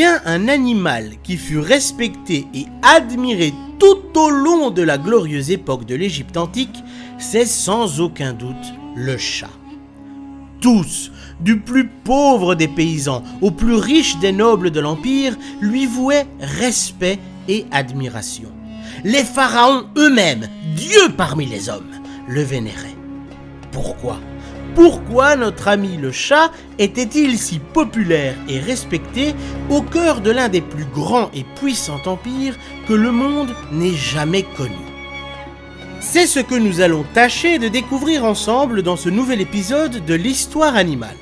bien un animal qui fut respecté et admiré tout au long de la glorieuse époque de l'Égypte antique, c'est sans aucun doute le chat. Tous, du plus pauvre des paysans au plus riche des nobles de l'Empire, lui vouaient respect et admiration. Les pharaons eux-mêmes, dieux parmi les hommes, le vénéraient. Pourquoi ? Pourquoi notre ami le chat était-il si populaire et respecté au cœur de l'un des plus grands et puissants empires que le monde n'ait jamais connu ? C'est ce que nous allons tâcher de découvrir ensemble dans ce nouvel épisode de l'Histoire animale.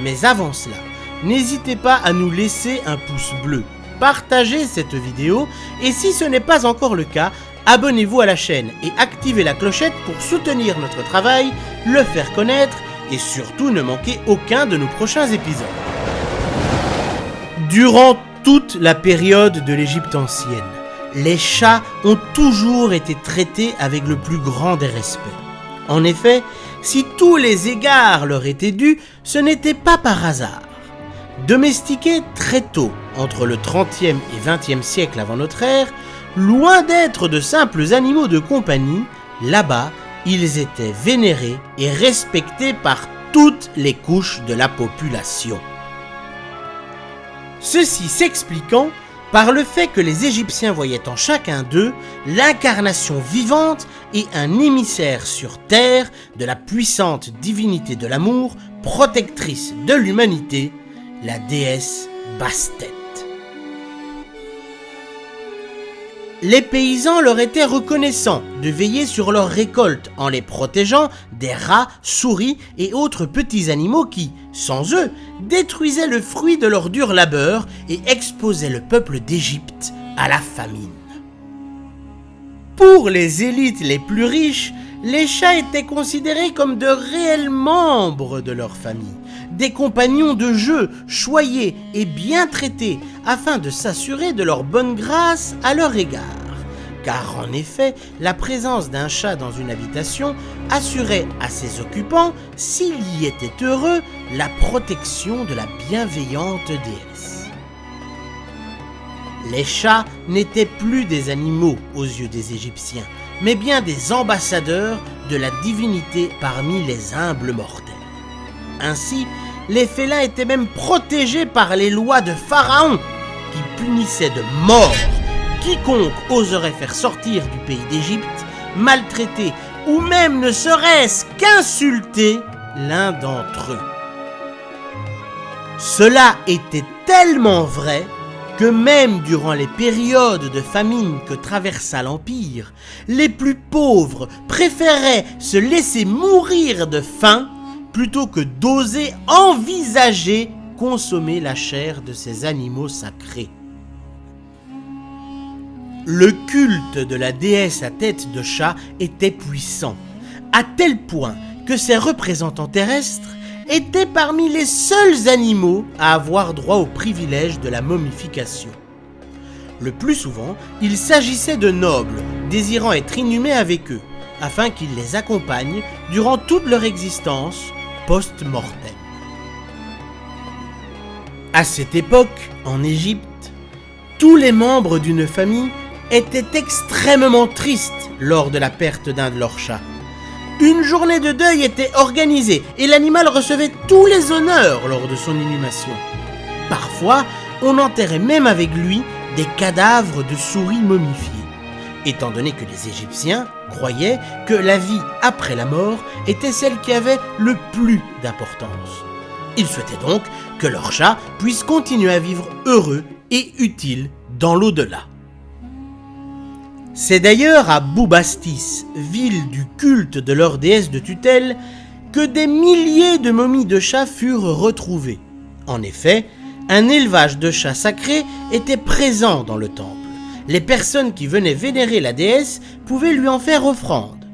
Mais avant cela, n'hésitez pas à nous laisser un pouce bleu, partagez cette vidéo et si ce n'est pas encore le cas, abonnez-vous à la chaîne et activez la clochette pour soutenir notre travail, le faire connaître et surtout ne manquer aucun de nos prochains épisodes. Durant toute la période de l'Égypte ancienne, les chats ont toujours été traités avec le plus grand des respects. En effet, si tous les égards leur étaient dus, ce n'était pas par hasard. Domestiqués très tôt, entre le 30e et 20e siècle avant notre ère, loin d'être de simples animaux de compagnie, là-bas, ils étaient vénérés et respectés par toutes les couches de la population. Ceci s'expliquant par le fait que les Égyptiens voyaient en chacun d'eux l'incarnation vivante et un émissaire sur terre de la puissante divinité de l'amour, protectrice de l'humanité, la déesse Bastet. Les paysans leur étaient reconnaissants de veiller sur leurs récoltes en les protégeant des rats, souris et autres petits animaux qui, sans eux, détruisaient le fruit de leur dur labeur et exposaient le peuple d'Égypte à la famine. Pour les élites les plus riches, les chats étaient considérés comme de réels membres de leur famille, des compagnons de jeu choyés et bien traités afin de s'assurer de leur bonne grâce à leur égard. Car en effet, la présence d'un chat dans une habitation assurait à ses occupants, s'ils y étaient heureux, la protection de la bienveillante déesse. Les chats n'étaient plus des animaux aux yeux des Égyptiens, mais bien des ambassadeurs de la divinité parmi les humbles mortels. Ainsi, les félins étaient même protégés par les lois de Pharaon, qui punissaient de mort quiconque oserait faire sortir du pays d'Égypte, maltraiter ou même ne serait-ce qu'insulter l'un d'entre eux. Cela était tellement vrai que même durant les périodes de famine que traversa l'Empire, les plus pauvres préféraient se laisser mourir de faim plutôt que d'oser envisager consommer la chair de ces animaux sacrés. Le culte de la déesse à tête de chat était puissant, à tel point que ses représentants terrestres étaient parmi les seuls animaux à avoir droit au privilège de la momification. Le plus souvent, il s'agissait de nobles désirant être inhumés avec eux, afin qu'ils les accompagnent durant toute leur existence post-mortem. À cette époque, en Égypte, tous les membres d'une famille étaient extrêmement tristes lors de la perte d'un de leurs chats. Une journée de deuil était organisée et l'animal recevait tous les honneurs lors de son inhumation. Parfois, on enterrait même avec lui des cadavres de souris momifiées, étant donné que les Égyptiens croyaient que la vie après la mort était celle qui avait le plus d'importance. Ils souhaitaient donc que leurs chats puissent continuer à vivre heureux et utiles dans l'au-delà. C'est d'ailleurs à Boubastis, ville du culte de leur déesse de tutelle, que des milliers de momies de chats furent retrouvées. En effet, un élevage de chats sacrés était présent dans le temple. Les personnes qui venaient vénérer la déesse pouvaient lui en faire offrande.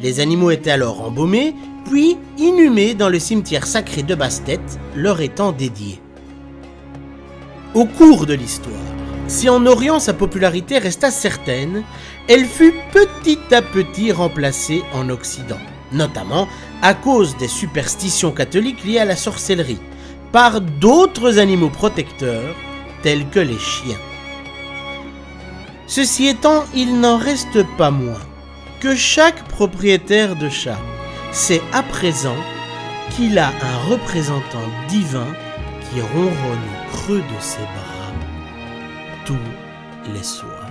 Les animaux étaient alors embaumés, puis inhumés dans le cimetière sacré de Bastet, leur étant dédié. Au cours de l'histoire, si en Orient sa popularité resta certaine, elle fut petit à petit remplacée en Occident, notamment à cause des superstitions catholiques liées à la sorcellerie, par d'autres animaux protecteurs tels que les chiens. Ceci étant, il n'en reste pas moins que chaque propriétaire de chat sait à présent qu'il a un représentant divin qui ronronne au creux de ses bras tous les soirs.